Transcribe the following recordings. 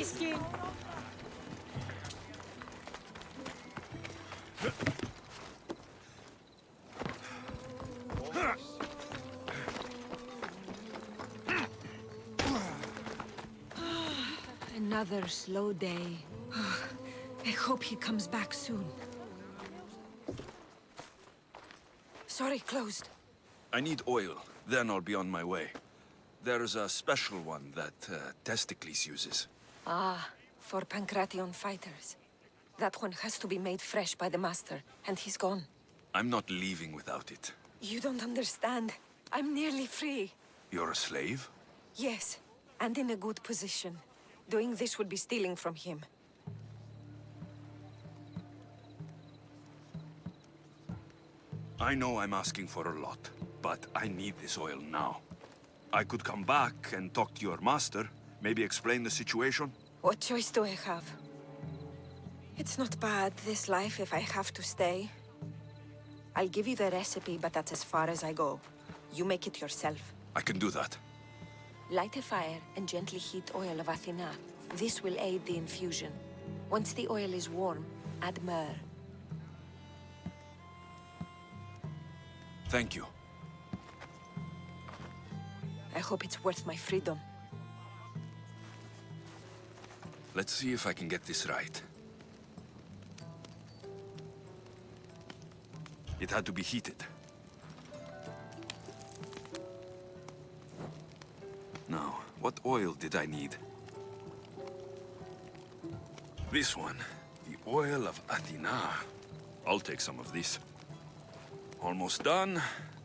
skin. Another slow day. I hope he comes back soon. Sorry, closed. I need oil, then I'll be on my way. There's a special one that Testicles uses. Ah, for Pancration fighters. That one has to be made fresh by the master, and he's gone. I'm not leaving without it. You don't understand. I'm nearly free. You're a slave? Yes, and in a good position. Doing this would be stealing from him. I know I'm asking for a lot, but I need this oil now. I could come back and talk to your master, maybe explain the situation. What choice do I have? It's not bad, this life, if I have to stay. I'll give you the recipe, but that's as far as I go. You make it yourself. I can do that. Light a fire and gently heat oil of Athena. This will aid the infusion. Once the oil is warm, add myrrh. Thank you. I hope it's worth my freedom. Let's see if I can get this right. It had to be heated. Now, what oil did I need? This one. The oil of Athena. I'll take some of this. Almost done.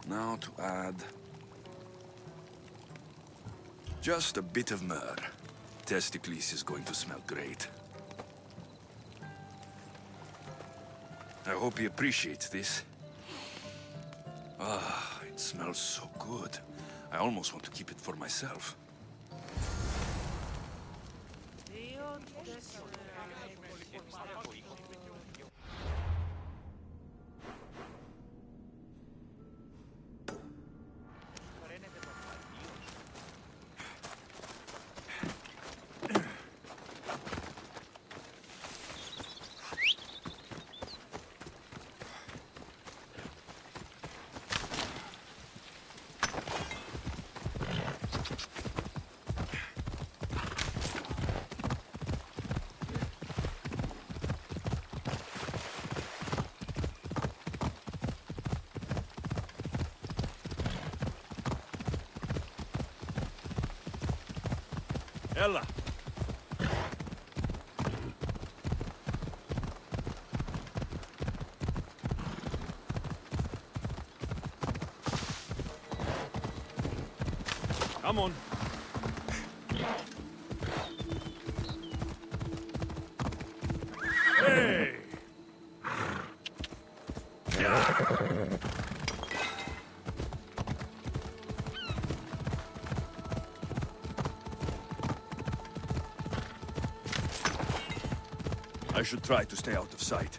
Now to add... just a bit of myrrh. Testicles is going to smell great. I hope he appreciates this. Ah, it smells so good. I almost want to keep it for myself. Ella! Come on. Hey! I should try to stay out of sight.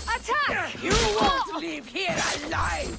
Attack! You won't leave here alive!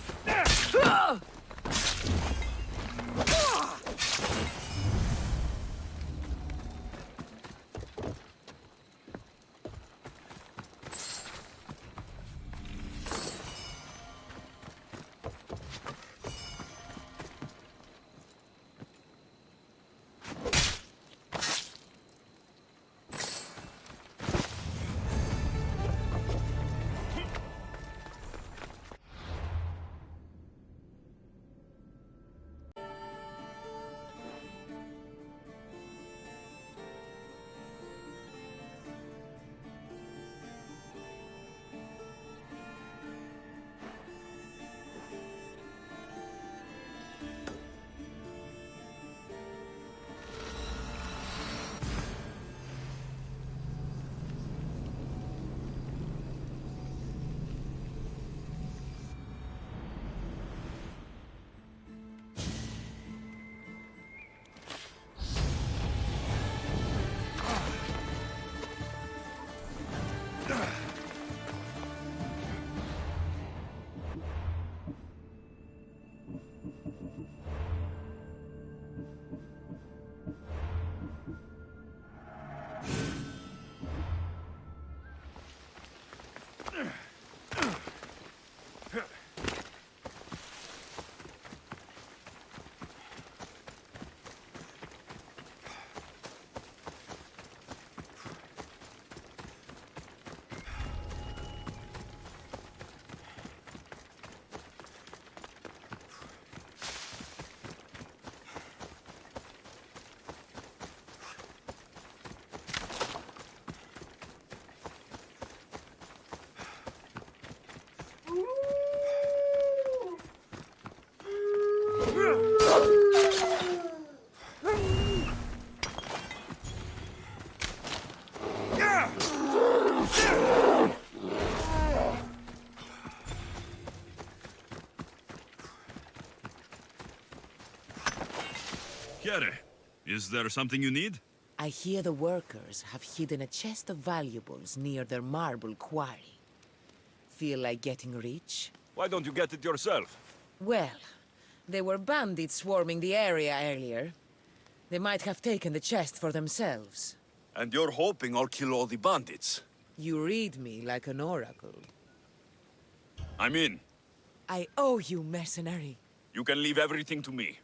Chiere, is there something you need? I hear the workers have hidden a chest of valuables near their marble quarry. Feel like getting rich? Why don't you get it yourself? Well, there were bandits swarming the area earlier. They might have taken the chest for themselves. And you're hoping I'll kill all the bandits? You read me like an oracle. I'm in. I owe you, mercenary. You can leave everything to me.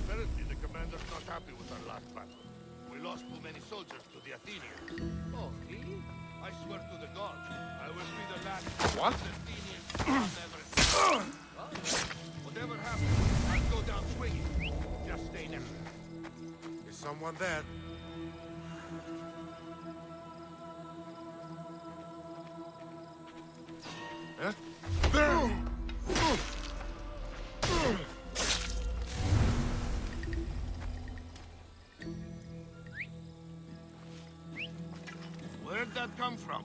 Apparently, the commander's not happy with our last battle. We lost too many soldiers to the Athenians. Oh, really? I swear to the gods, I will be the last Athenian I've ever seen. Whatever happens, I'll go down swinging. Just stay there. Is someone there? Huh? Where'd that come from?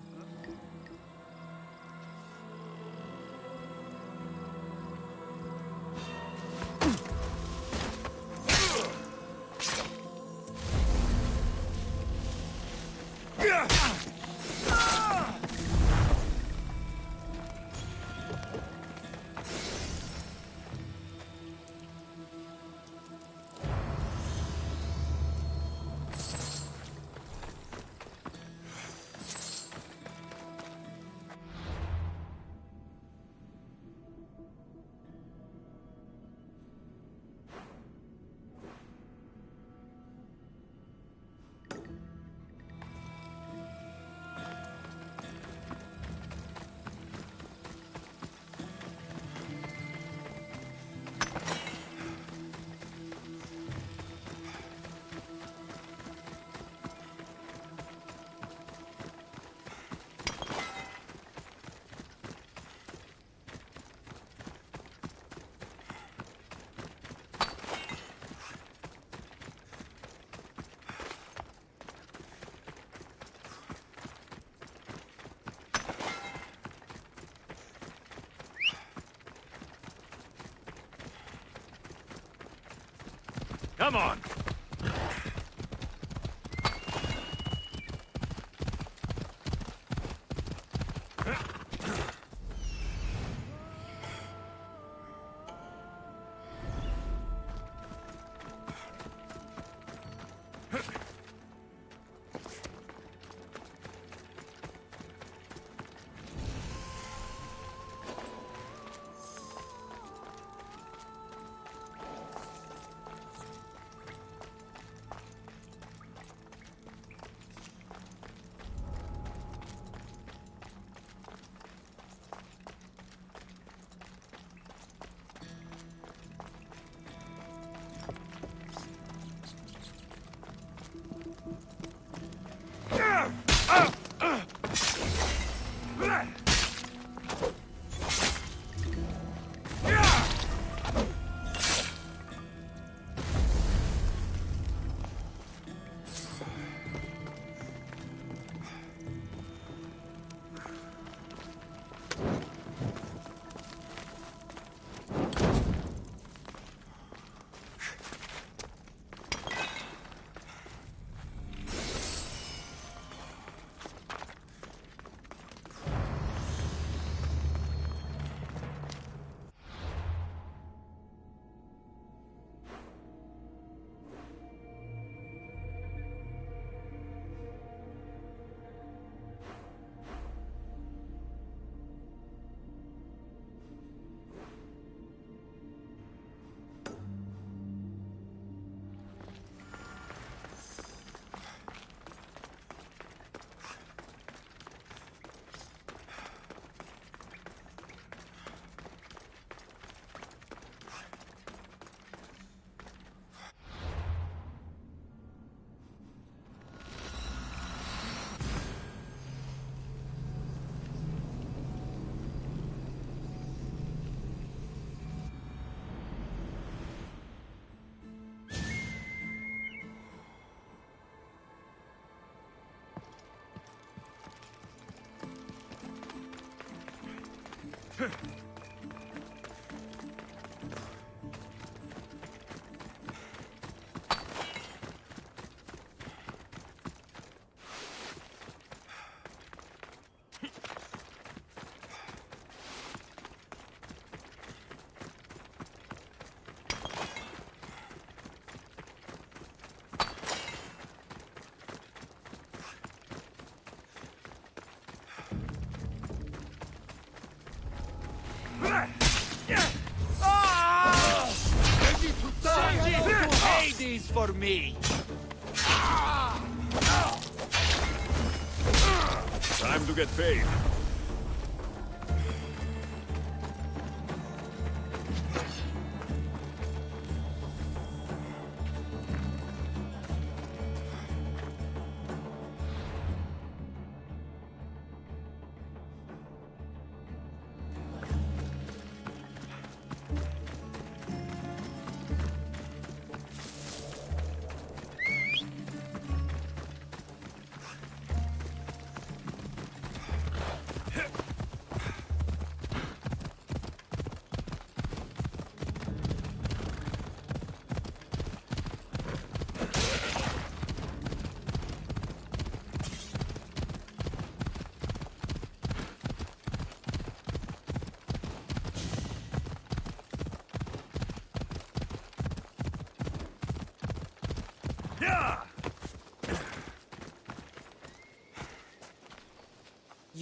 Come on! Send it to Hades for me! Time to get paid.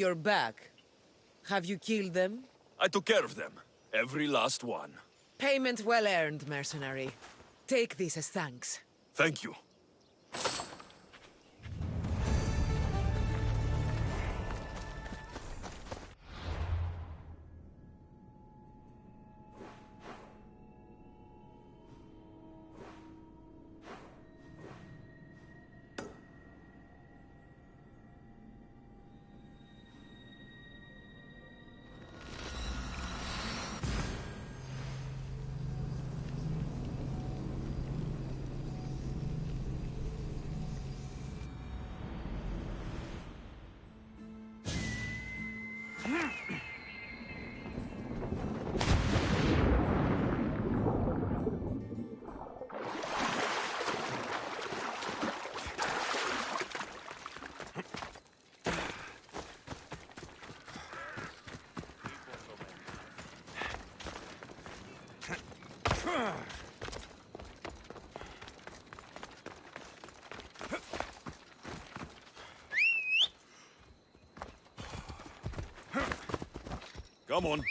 You're back. Have you killed them? I took care of them. Every last one. Payment well earned, mercenary. Take this as thanks. Thank you. Come on.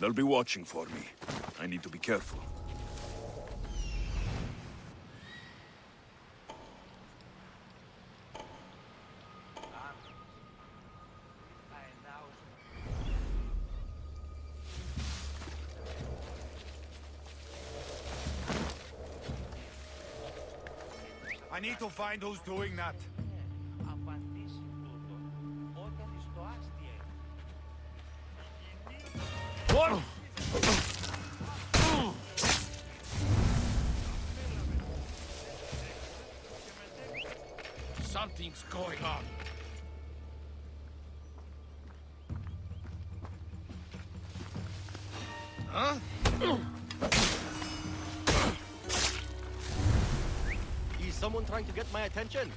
They'll be watching for me. I need to be careful. I need to find who's doing that. What? Something's going on. Huh? Is someone trying to get my attention?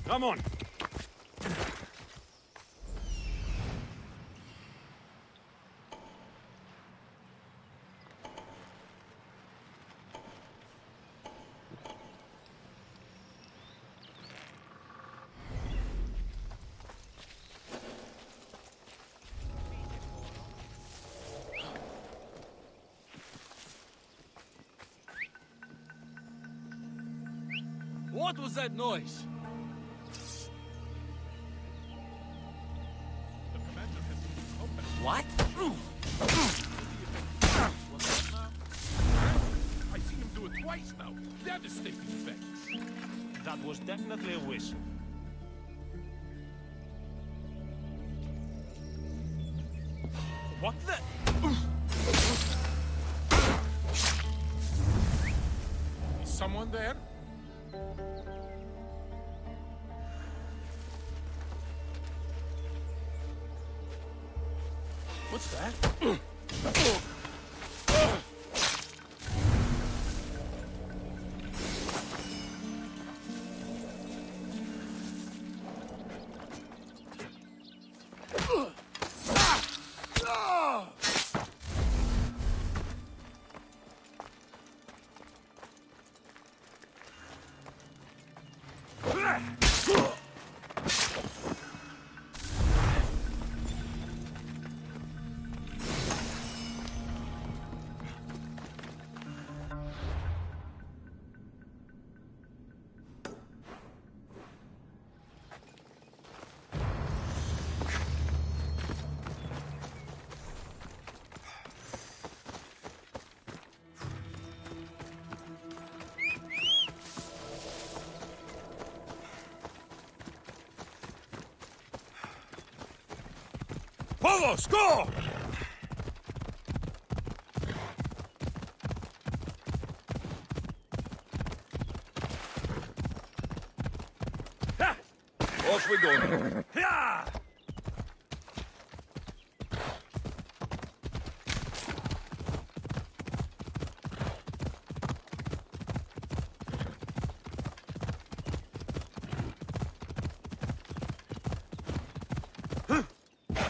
Come on. What was that noise? The commander has been open. What? I see him do it twice now. Devastating effects. That was definitely a whistle. What the? Is someone there? What's that? Vamos, go! Off we go now. Yeah!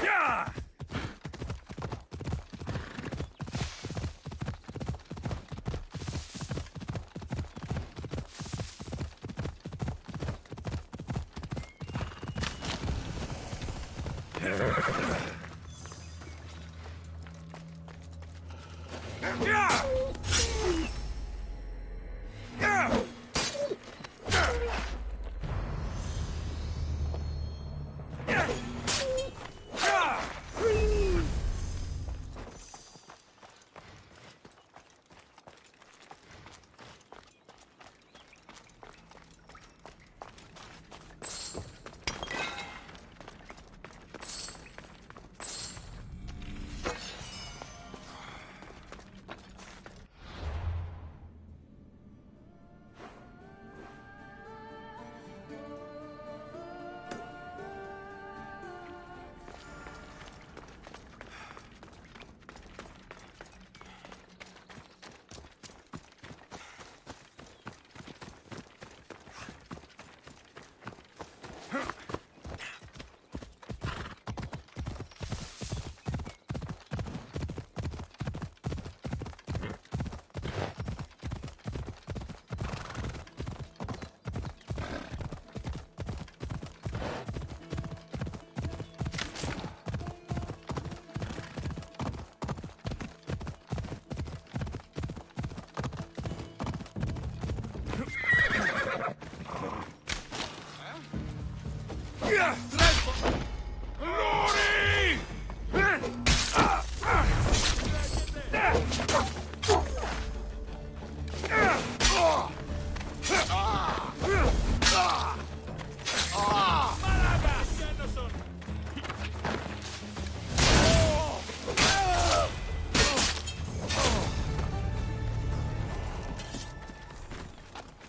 Yeah!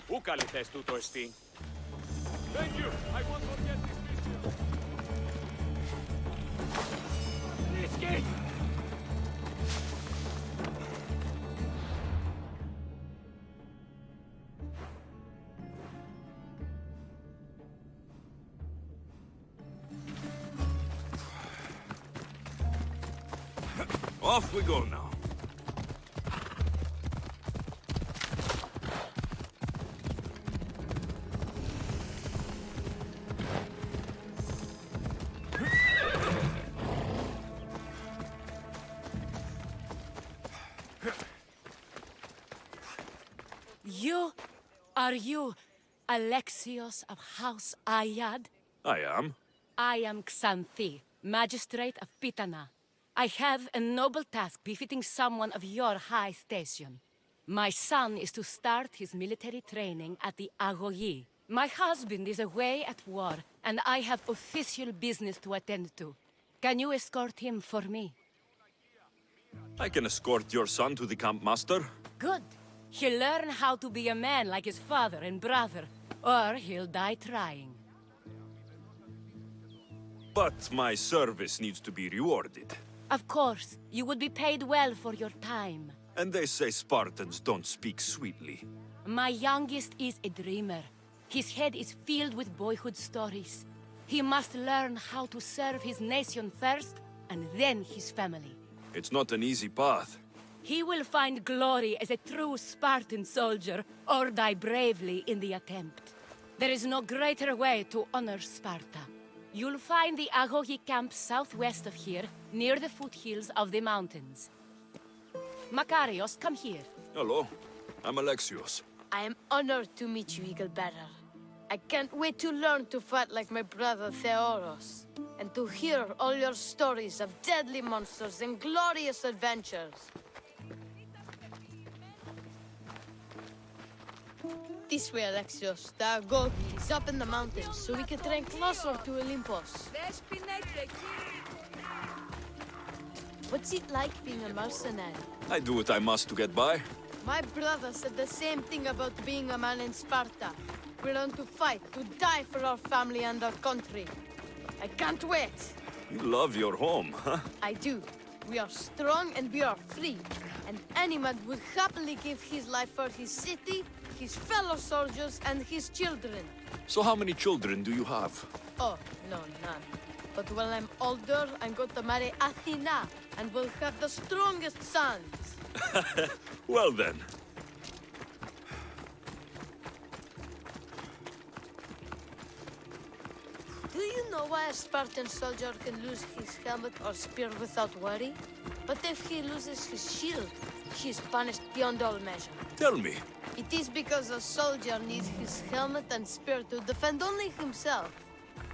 Πού καλυθές τούτο εστί? Thank you. I won't forget this mission. Risky! Off we go now. You? Are you? Alexios of House Ayad? I am. I am Xanthi, Magistrate of Pitana. I have a noble task befitting someone of your high station. My son is to start his military training at the Agogi. My husband is away at war, and I have official business to attend to. Can you escort him for me? I can escort your son to the camp master. Good. He'll learn how to be a man like his father and brother, or he'll die trying. But my service needs to be rewarded. Of course, you would be paid well for your time. And they say Spartans don't speak sweetly. My youngest is a dreamer. His head is filled with boyhood stories. He must learn how to serve his nation first, and then his family. It's not an easy path. He will find glory as a true Spartan soldier, or die bravely in the attempt. There is no greater way to honor Sparta. You'll find the Agogi camp southwest of here, near the foothills of the mountains. Makarios, come here. Hello, I'm Alexios. I am honored to meet you, Eagle Bearer. I can't wait to learn to fight like my brother Theoros, and to hear all your stories of deadly monsters and glorious adventures. This way, Alexios. The Agogi is up in the mountains, so we can train closer to Olympus. What's it like being a mercenary? I do what I must to get by. My brother said the same thing about being a man in Sparta. We learn to fight, to die for our family and our country. I can't wait. You love your home, huh? I do. We are strong and we are free. And any man would happily give his life for his city, his fellow soldiers, and his children. So how many children do you have? Oh, no, none. But when I'm older, I'm going to marry Athena, and we'll have the strongest sons. Well then. Do you know why a Spartan soldier can lose his helmet or spear without worry? But if he loses his shield, he is punished beyond all measure. Tell me. It is because a soldier needs his helmet and spear to defend only himself.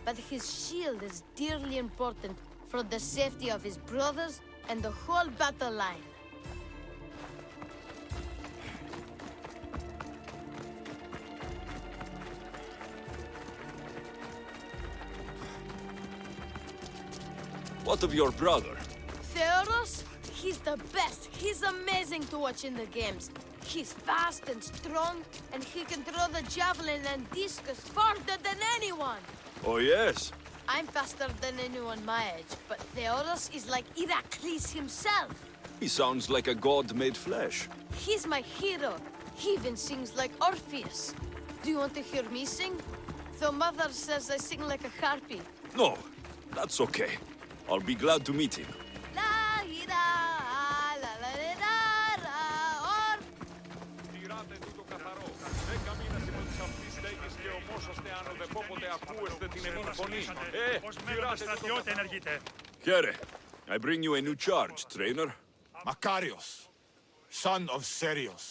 But his shield is dearly important for the safety of his brothers and the whole battle line. What of your brother? Theoros? He's the best. He's amazing to watch in the games. He's fast and strong, and he can throw the javelin and discus farther than anyone. Oh yes. I'm faster than anyone my age, but Theoros is like Heracles himself. He sounds like a god made flesh. He's my hero. He even sings like Orpheus. Do you want to hear me sing? Though Mother says I sing like a harpy. No, that's okay. I'll be glad to meet him. Τηράτε τούτο καθαρό. 10 μήνες υπό της αυτής στέγης και ομόσαστε αν οδεπόποτε ακούεστε την εμήν φωνή. Τηράτε τούτο καθαρό. Here, I bring you a new charge, trainer. Makarios, son of Serios.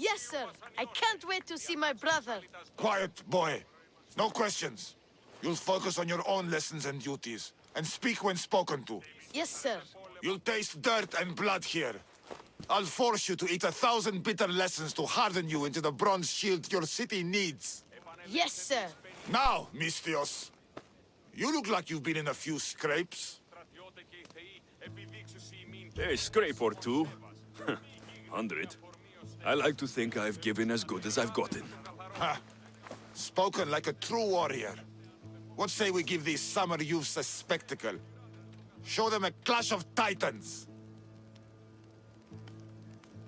Yes, sir. I can't wait to see my brother. Quiet, boy. No questions. You'll focus on your own lessons and duties, and speak when spoken to. Yes, sir. You'll taste dirt and blood here. I'll force you to eat 1,000 bitter lessons to harden you into the bronze shield your city needs. Yes, sir. Now, Mistios, you look like you've been in a few scrapes. A scrape or two. 100. I like to think I've given as good as I've gotten. Ha! Spoken like a true warrior. What say we give these summer youths a spectacle? Show them a clash of titans!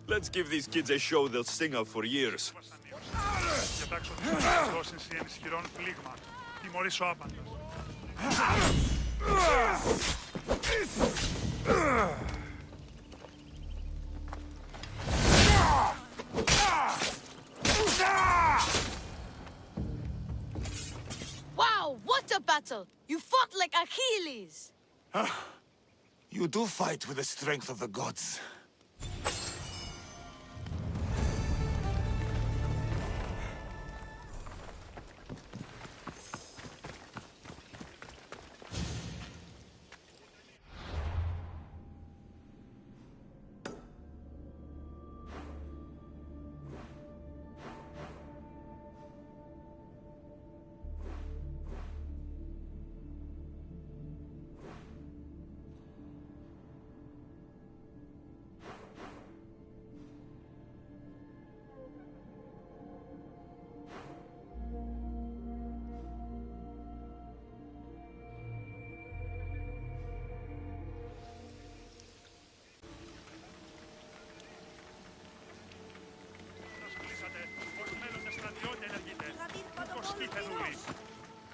Let's give these kids a show they'll sing of for years. Διατάξω τις δόσεις ενισχυρών πλήγμα. Τιμωρήσω άπαντος. Wow, what a battle! You fought like Achilles! You do fight with the strength of the gods.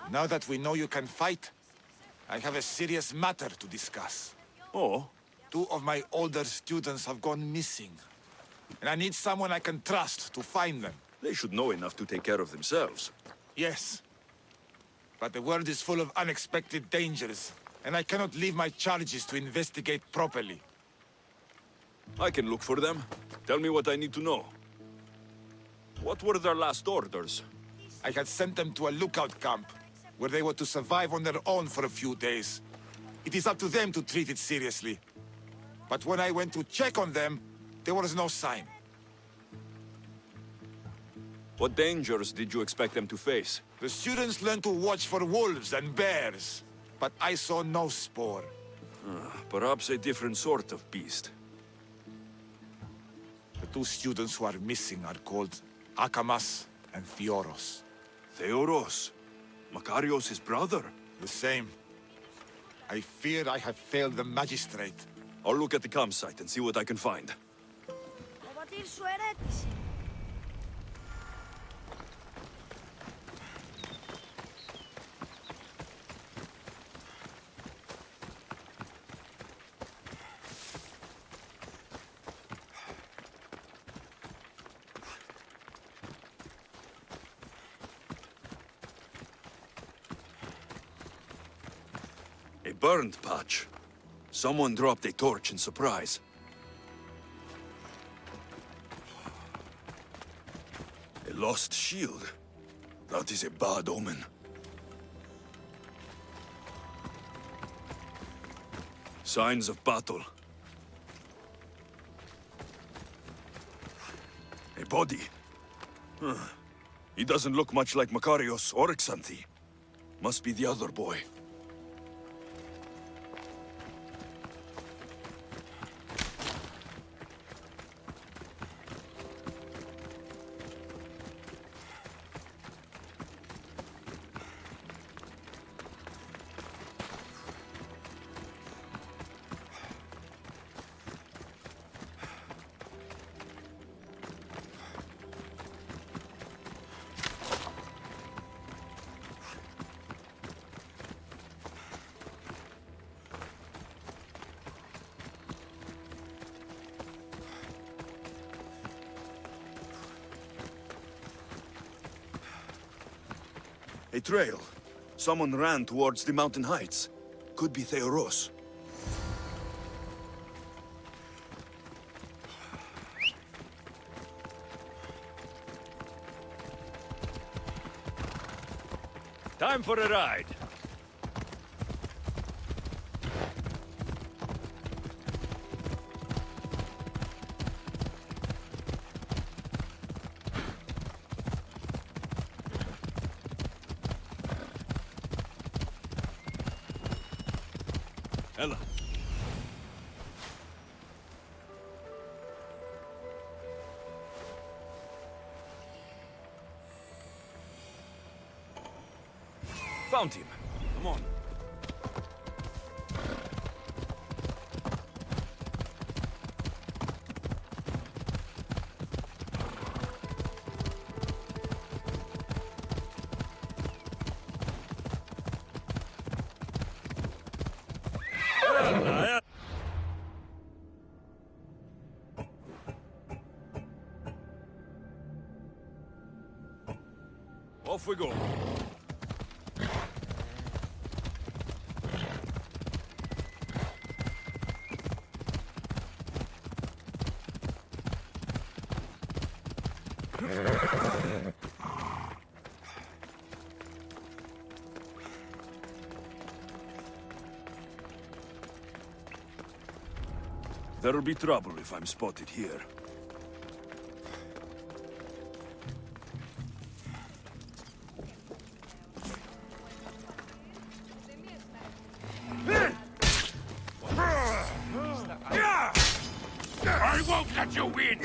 Now that we know you can fight, I have a serious matter to discuss. Oh? 2 of my older students have gone missing. And I need someone I can trust to find them. They should know enough to take care of themselves. Yes. But the world is full of unexpected dangers, and I cannot leave my charges to investigate properly. I can look for them. Tell me what I need to know. What were their last orders? I had sent them to a lookout camp, where they were to survive on their own for a few days. It is up to them to treat it seriously. But when I went to check on them, there was no sign. What dangers did you expect them to face? The students learned to watch for wolves and bears, but I saw no spoor. Perhaps a different sort of beast. The 2 students who are missing are called Akamas and Theoros. Theoros? Makarios' brother? The same. I fear I have failed the magistrate. I'll look at the campsite and see what I can find. A burned patch. Someone dropped a torch in surprise. A lost shield. That is a bad omen. Signs of battle. A body. He doesn't look much like Makarios or Xanthi. Must be the other boy. A trail. Someone ran towards the mountain heights. Could be Theoros. Time for a ride. Ella. Found him. Come on. Off we go. There'll be trouble if I'm spotted here. I won't let you win!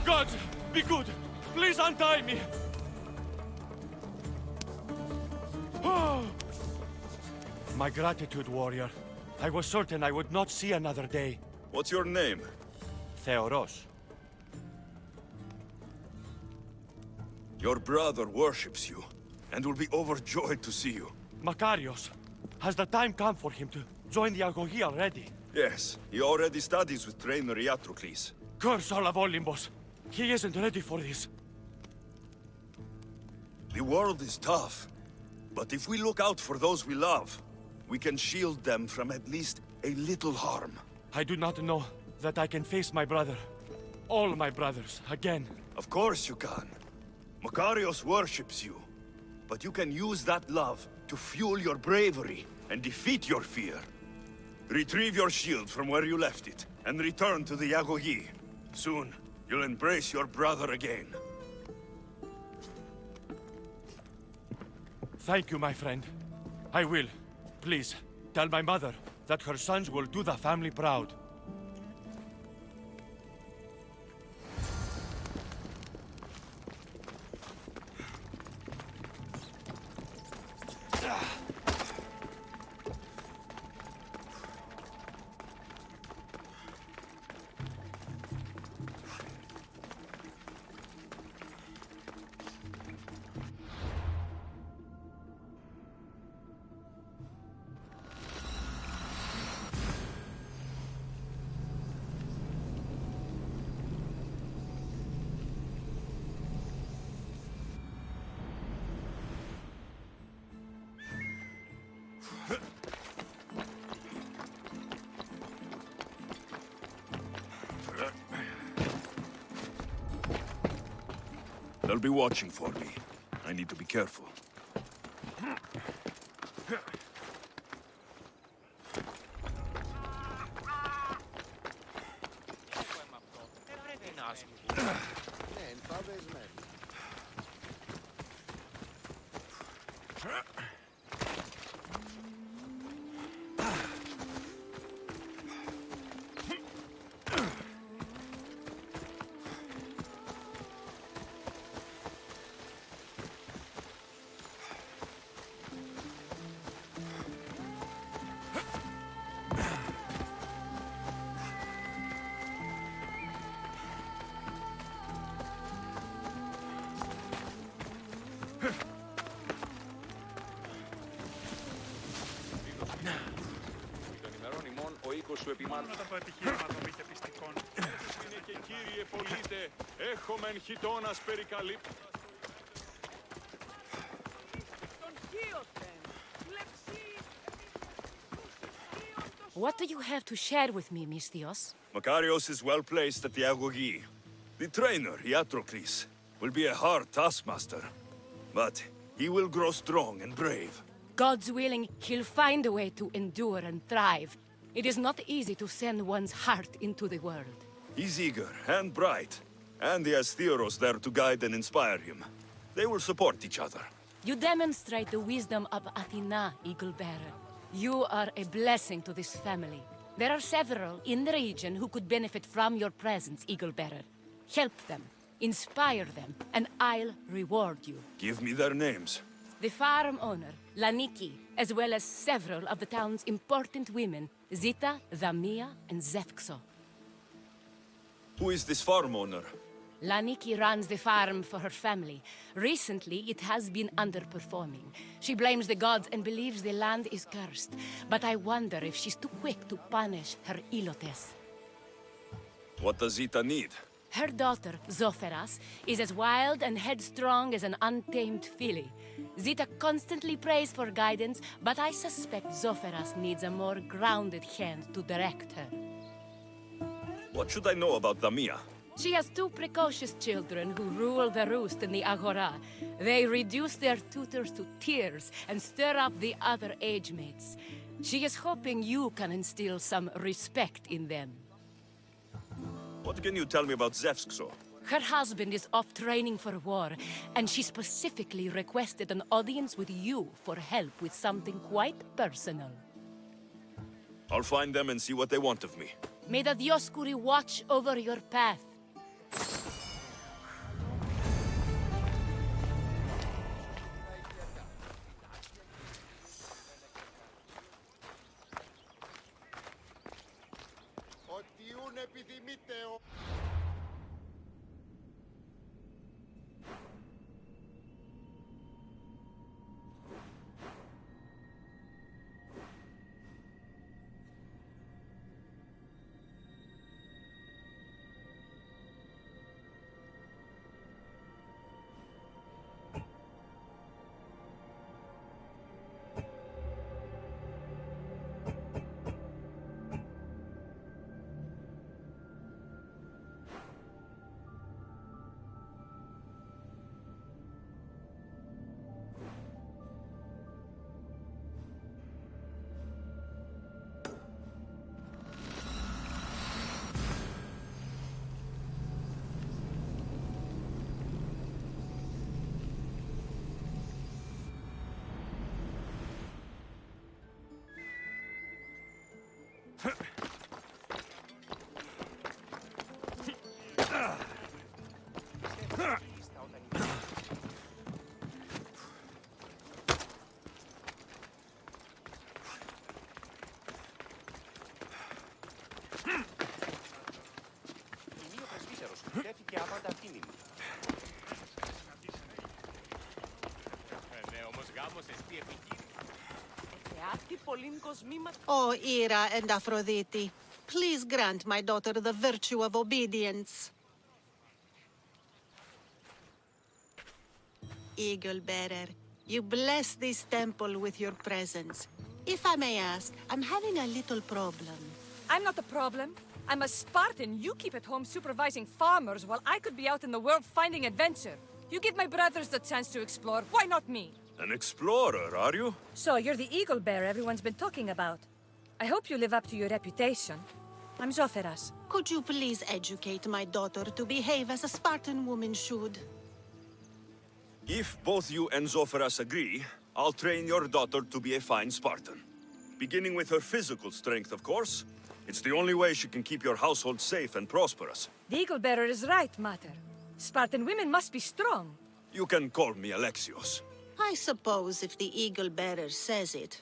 God, be good. Please untie me. My gratitude, warrior. I was certain I would not see another day. What's your name? Theoros. Your brother worships you, and will be overjoyed to see you. Makarios, has the time come for him to join the Agogi already? Yes, he already studies with trainer Iatrocles. Curse all of Olympus! He isn't ready for this. The world is tough, but if we look out for those we love, we can shield them from at least a little harm. I do not know that I can face my brother. All my brothers, again. Of course you can. Makarios worships you, but you can use that love to fuel your bravery and defeat your fear. Retrieve your shield from where you left it, and return to the Agogi. Soon, you'll embrace your brother again. Thank you, my friend. I will. Please, tell my mother that her sons will do the family proud. They'll be watching for me. I need to be careful. Μόνο το επιχείρημα των μη πιστικών. Είναι και κύριε πολίτε, έχομεν χιτώνας περικαλύπτοντας. What do you have to share with me, Misthios? Makarios is well placed at the Agogi. The trainer, Iatrocles, will be a hard taskmaster. But he will grow strong and brave. God's willing, he'll find a way to endure and thrive. It is not easy to send one's heart into the world. He's eager and bright, and he has Theros there to guide and inspire him. They will support each other. You demonstrate the wisdom of Athena, Eagle-Bearer. You are a blessing to this family. There are several in the region who could benefit from your presence, Eagle-Bearer. Help them, inspire them, and I'll reward you. Give me their names. The farm owner, Laniki, as well as several of the town's important women, Zita, Damia, and Zefxo. Who is this farm owner? Laniki runs the farm for her family. Recently, it has been underperforming. She blames the gods and believes the land is cursed. But I wonder if she's too quick to punish her ilotes. What does Zita need? Her daughter, Zoferas, is as wild and headstrong as an untamed filly. Zita constantly prays for guidance, but I suspect Zoferas needs a more grounded hand to direct her. What should I know about Damia? She has two precocious children who rule the roost in the Agora. They reduce their tutors to tears and stir up the other age mates. She is hoping you can instill some respect in them. What can you tell me about Zefxo? Her husband is off training for war, and she specifically requested an audience with you for help with something quite personal. I'll find them and see what they want of me. May the Dioscuri watch over your path. O Ira and Aphrodite, please grant my daughter the virtue of obedience. Eagle-bearer, you bless this temple with your presence. If I may ask, I'm having a little problem. I'm not the problem. I'm a Spartan. You keep at home supervising farmers while I could be out in the world finding adventure. You give my brothers the chance to explore. Why not me? An explorer, are you? So you're the eagle bearer everyone's been talking about. I hope you live up to your reputation. I'm Zoferas. Could you please educate my daughter to behave as a Spartan woman should? If both you and Zoferas agree, I'll train your daughter to be a fine Spartan. Beginning with her physical strength, of course. It's the only way she can keep your household safe and prosperous. The eagle bearer is right, Mater. Spartan women must be strong. You can call me Alexios. I suppose if the eagle-bearer says it.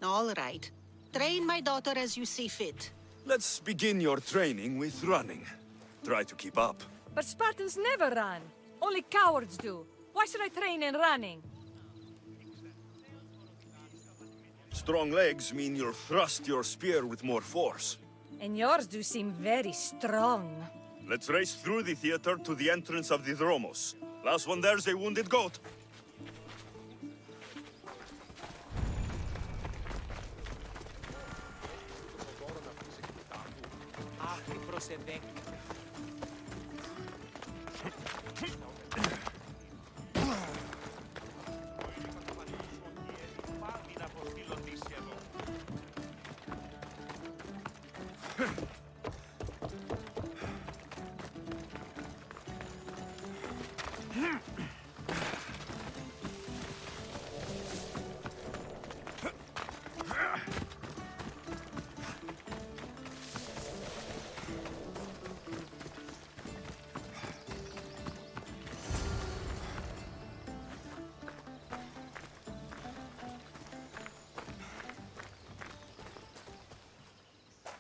All right. Train my daughter as you see fit. Let's begin your training with running. Try to keep up. But Spartans never run. Only cowards do. Why should I train in running? Strong legs mean you'll thrust your spear with more force. And yours do seem very strong. Let's race through the theater to the entrance of the Dromos. Last one there's a wounded goat.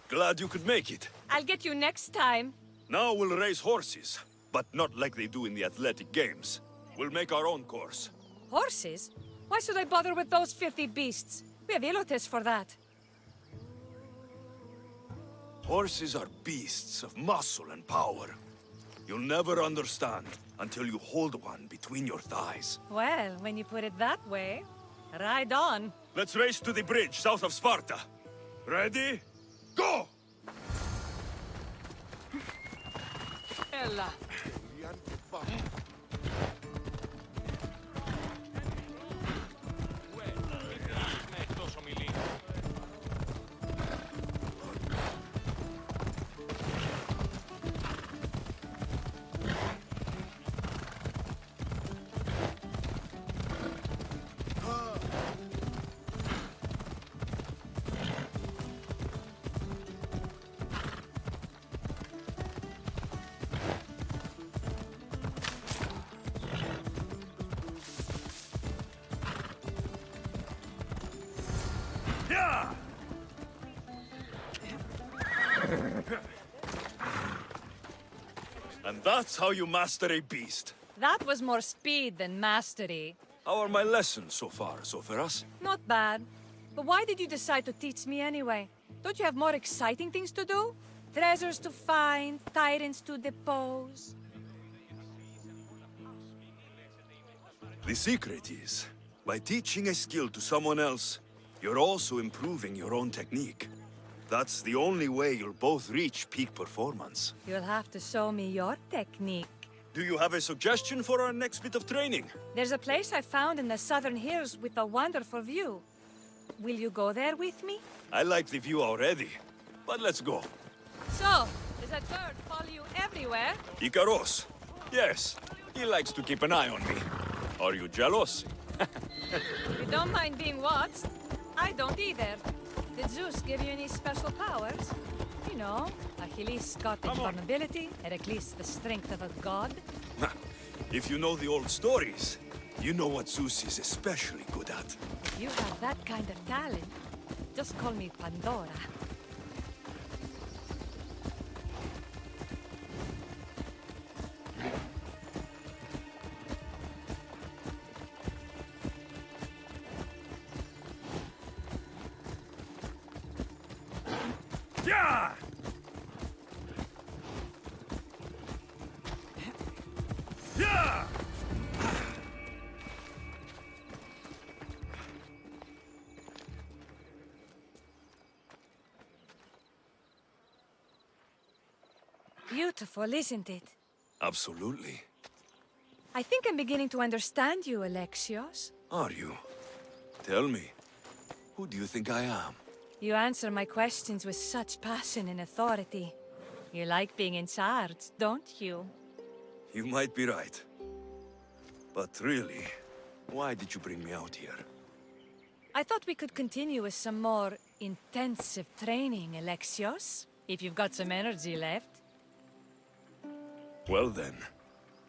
Glad you could make it. I'll get you next time. Now we'll race horses, but not like they do in the athletic games. We'll make our own course. Horses? Why should I bother with those filthy beasts? We have Elotes for that. Horses are beasts of muscle and power. You'll never understand until you hold one between your thighs. Well, when you put it that way, ride on. Let's race to the bridge south of Sparta. Ready? Go! Ella. And that's how you master a beast. That was more speed than mastery. How are my lessons so far, Zoferas? Not bad. But why did you decide to teach me anyway? Don't you have more exciting things to do? Treasures to find, tyrants to depose. The secret is, by teaching a skill to someone else, you're also improving your own technique. That's the only way you'll both reach peak performance. You'll have to show me your technique. Do you have a suggestion for our next bit of training? There's a place I found in the southern hills with a wonderful view. Will you go there with me? I like the view already, but let's go. So, does that bird follow you everywhere? Ikaros. Yes, he likes to keep an eye on me. Are you jealous? You don't mind being watched? I don't either. Did Zeus give you any special powers? You know, Achilles got invulnerability, Heracles the strength of a god. If you know the old stories, you know what Zeus is especially good at. If you have that kind of talent, just call me Pandora. Yeah! Yeah! Beautiful, isn't it? Absolutely. I think I'm beginning to understand you, Alexios. Are you? Tell me, who do you think I am? You answer my questions with such passion and authority. You like being in charge, don't you? You might be right. But really, why did you bring me out here? I thought we could continue with some more intensive training, Alexios, if you've got some energy left. Well then,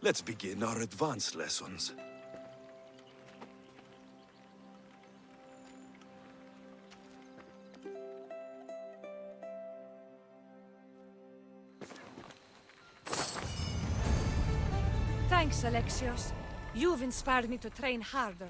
let's begin our advanced lessons. Thanks, Alexios. You've inspired me to train harder.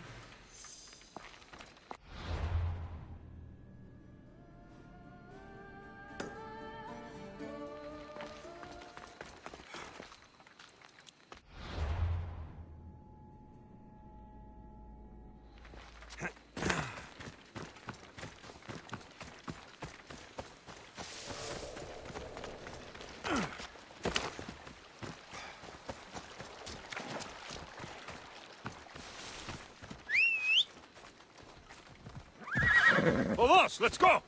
Vamos, let's go!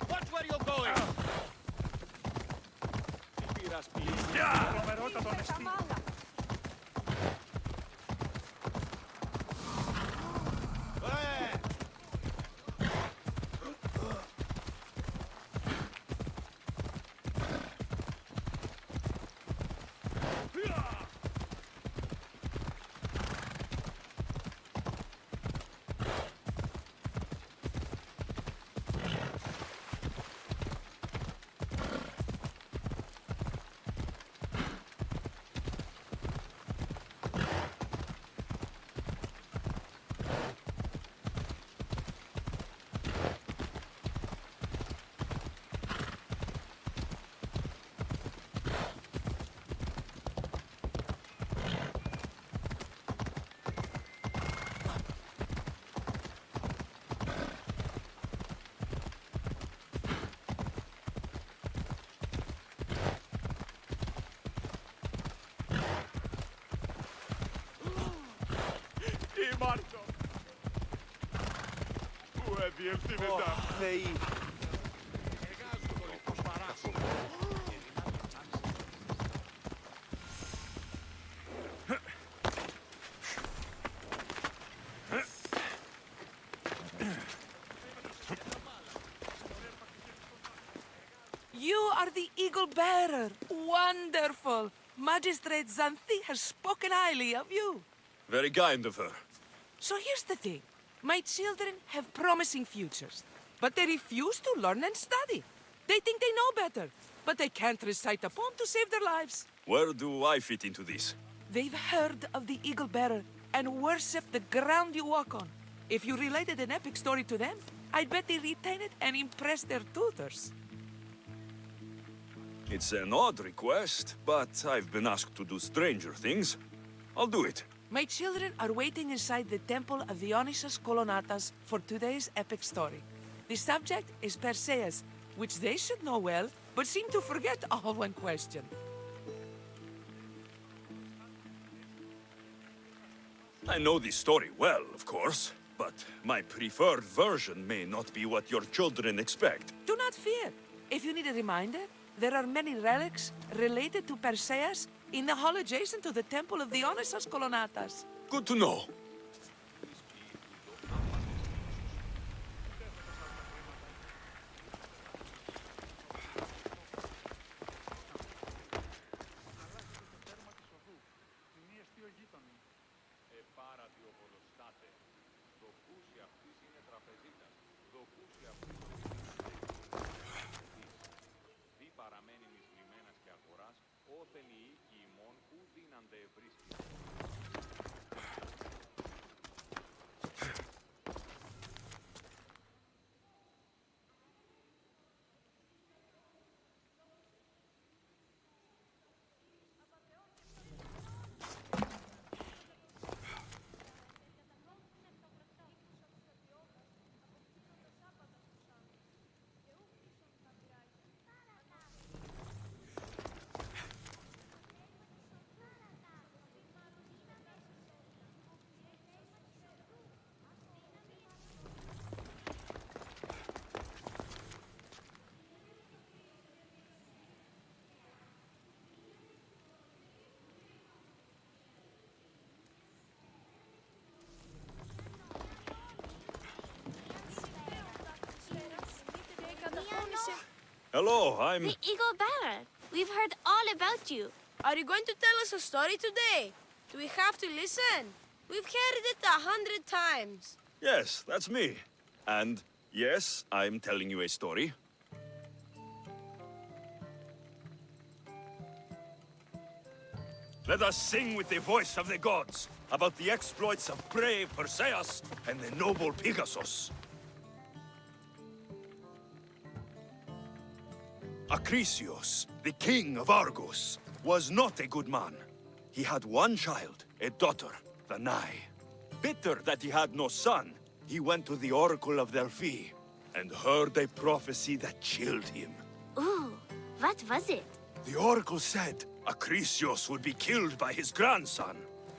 Watch where you're going! Μάρτο! Πού διευθύνεται? Θεοί! You are the Eagle Bearer! Wonderful! Magistrate Xanthi has spoken highly of you. Very kind of her. So here's the thing. My children have promising futures, but they refuse to learn and study. They think they know better, but they can't recite a poem to save their lives. Where do I fit into this? They've heard of the Eagle Bearer and worship the ground you walk on. If you related an epic story to them, I'd bet they retain it and impress their tutors. It's an odd request, but I've been asked to do stranger things. I'll do it. My children are waiting inside the temple of Dionysus Kolonatas for today's epic story. The subject is Perseus, which they should know well, but seem to forget all when questioned. I know this story well, of course, but my preferred version may not be what your children expect. Do not fear. If you need a reminder, there are many relics related to Perseus in the hall adjacent to the temple of Dionysus Kolonatas. Good to know. ασθενή και ημών που δύνανται βρίσκει. Hello, I'm... The Eagle Bearer. We've heard all about you. Are you going to tell us a story today? Do we have to listen? We've heard it 100 times. Yes, that's me. And yes, I'm telling you a story. Let us sing with the voice of the gods about the exploits of brave Perseus and the noble Pegasus. Acrisius, the king of Argos, was not a good man. He had one child, a daughter, Danae. Bitter that he had no son, he went to the oracle of Delphi and heard a prophecy that chilled him. Ooh, what was it? The oracle said Acrisius would be killed by his grandson.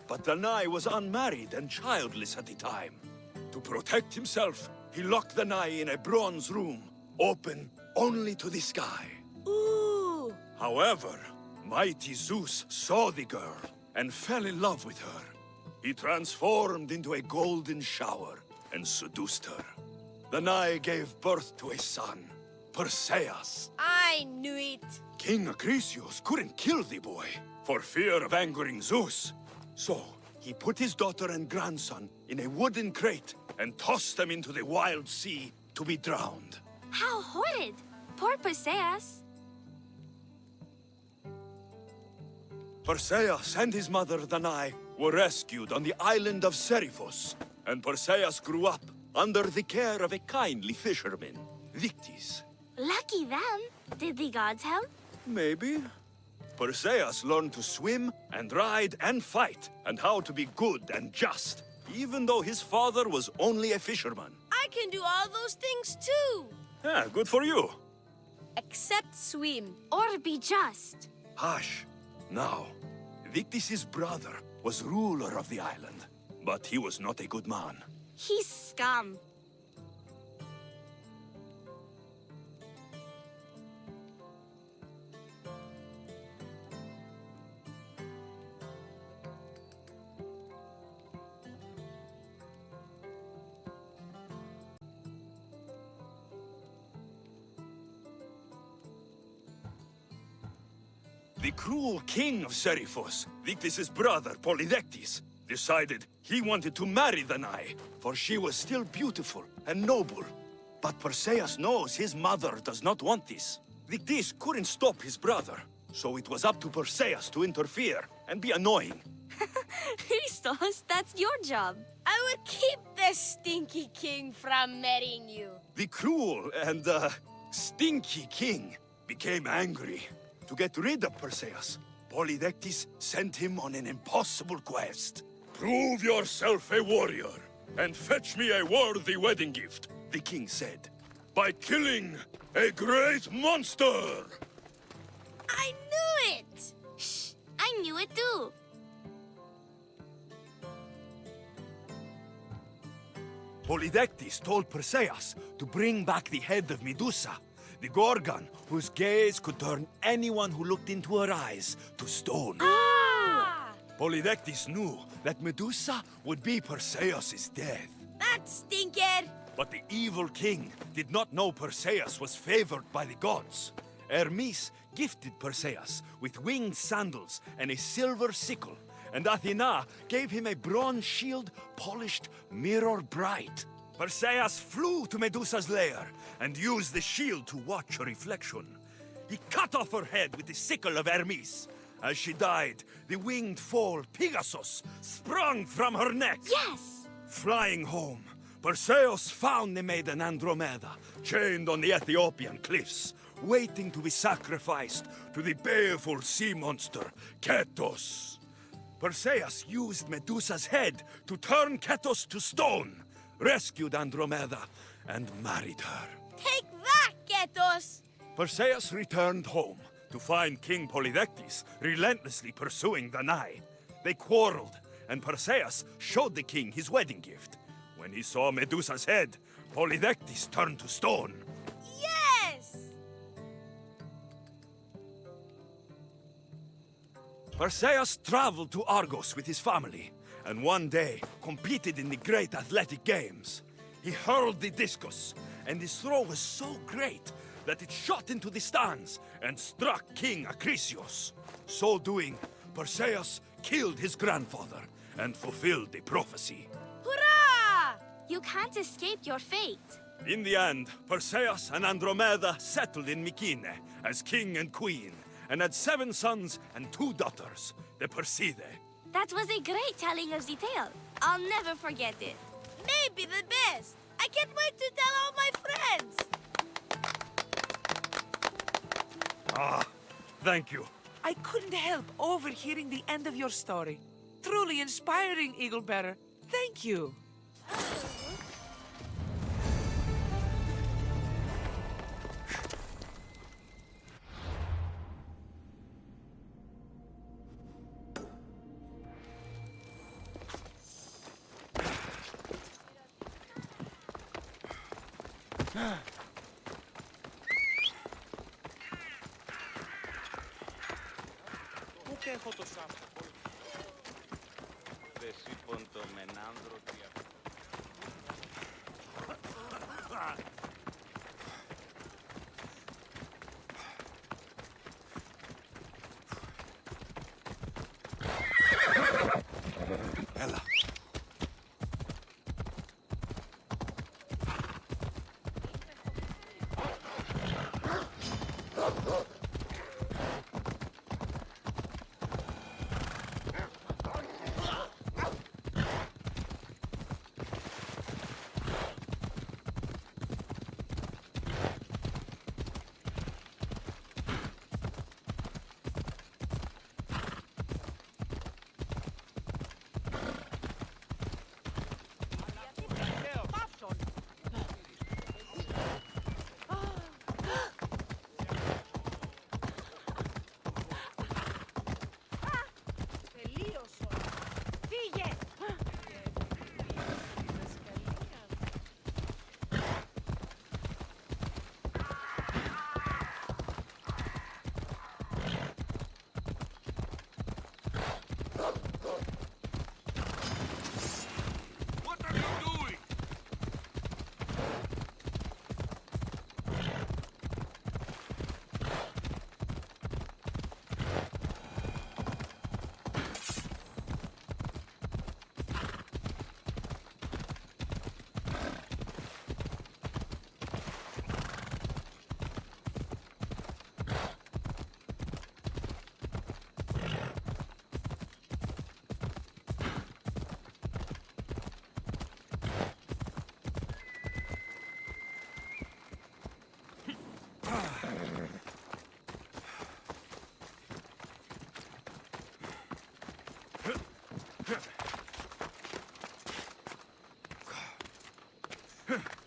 But Danae was unmarried and childless at the time. To protect himself, he locked Danae in a bronze room, open only to the sky. Ooh! However, mighty Zeus saw the girl and fell in love with her. He transformed into a golden shower and seduced her. Danae gave birth to a son, Perseus. I knew it. King Acrisius couldn't kill the boy for fear of angering Zeus. So, he put his daughter and grandson in a wooden crate and tossed them into the wild sea to be drowned. How horrid! Poor Perseus. Perseus and his mother Danae were rescued on the island of Seriphos, and Perseus grew up under the care of a kindly fisherman, Victis. Lucky them. Did the gods help? Maybe. Perseus learned to swim and ride and fight, and how to be good and just, even though his father was only a fisherman. I can do all those things too. Yeah, good for you. Except swim. Or be just. Hush. Now, Victis' brother was ruler of the island, but he was not a good man. He's scum. The cruel king of Seriphos, Victis' brother Polydectes, decided he wanted to marry Danae, for she was still beautiful and noble. But Perseus knows his mother does not want this. Victis couldn't stop his brother, so it was up to Perseus to interfere and be annoying. Christos, that's your job. I will keep the stinky king from marrying you. The cruel and, stinky king became angry. To get rid of Perseus, Polydectes sent him on an impossible quest. Prove yourself a warrior, and fetch me a worthy wedding gift, the king said, by killing a great monster! I knew it! Shh, I knew it too. Polydectes told Perseus to bring back the head of Medusa, the Gorgon whose gaze could turn anyone who looked into her eyes to stone. Ah! Polydectes knew that Medusa would be Perseus' death. That stinker! But the evil king did not know Perseus was favored by the gods. Hermes gifted Perseus with winged sandals and a silver sickle, and Athena gave him a bronze shield polished mirror bright. Perseus flew to Medusa's lair and used the shield to watch her reflection. He cut off her head with the sickle of Hermes, As she died, the winged foal Pegasus sprung from her neck. Yes! Flying home, Perseus found the maiden Andromeda, chained on the Ethiopian cliffs, waiting to be sacrificed to the baleful sea monster, Ketos. Perseus used Medusa's head to turn Ketos to stone, rescued Andromeda, and married her. Take that, Ketos! Perseus returned home to find King Polydectes relentlessly pursuing Danae. They quarreled, and Perseus showed the king his wedding gift. When he saw Medusa's head, Polydectes turned to stone. Yes! Perseus traveled to Argos with his family, and one day competed in the great athletic games. He hurled the discus, and his throw was so great that it shot into the stands and struck King Acrisius. So doing, Perseus killed his grandfather and fulfilled the prophecy. Hurrah! You can't escape your fate. In the end, Perseus and Andromeda settled in Mycenae as king and queen, and had 7 sons and 2 daughters, the Perseidae. That was a great telling of the tale. I'll never forget it. Maybe the best. I can't wait to tell all my friends. Ah, thank you. I couldn't help overhearing the end of your story. Truly inspiring, Eaglebearer. Thank you. Πού και έχω το σάφο. Δεν σήκον το μενάνδρο τρία. Έλα. Huh.